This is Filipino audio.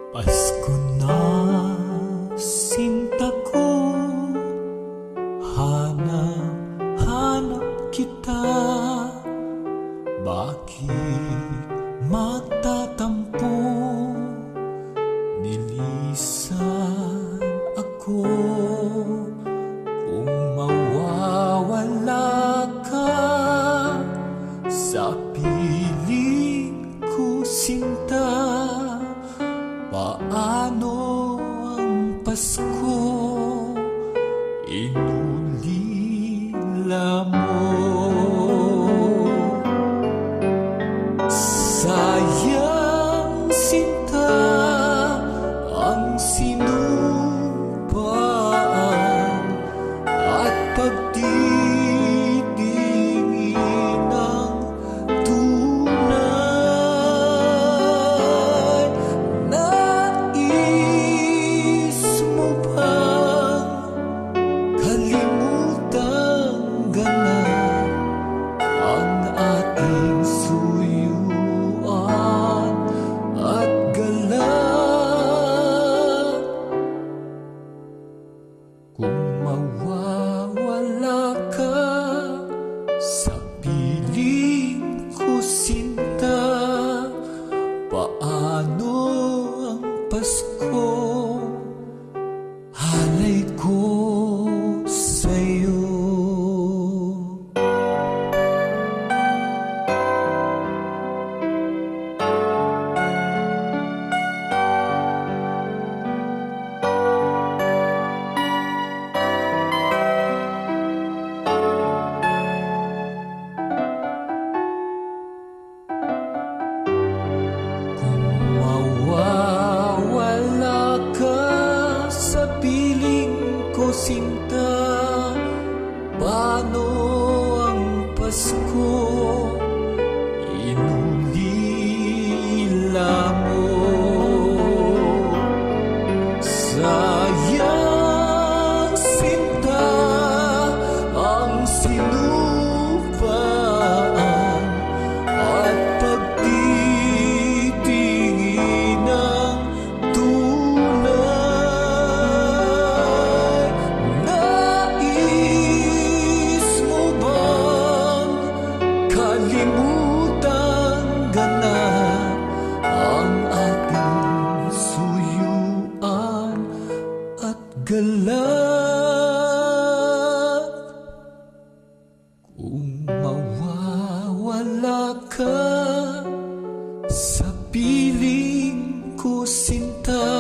Pasko na, sinta ko, hanap kita. Bakit magtatampo, nilisan ako? Kung mawawala ka sa piling ko, sinta, paano ang Pasko inulila mo? Sayang, sinta, ang sinupaan at pagtitingin ng tunay. Nais mo bang kalimutang ganap ang ating suyuan at galak? Kung mawawala ka sa piling ko, sinta, paano ang Pasko halay ko sa'yo? Kung mawawala ka sa piling ko, sinta, paano ang Pasko inulila mo? Sayang, sinta, ang sinupaan at pagtitingin ng tunay. Nais mo bang kalimutang ganap ang ating suyuan at galak? Kung mawawala ka sa piling ko, sinta,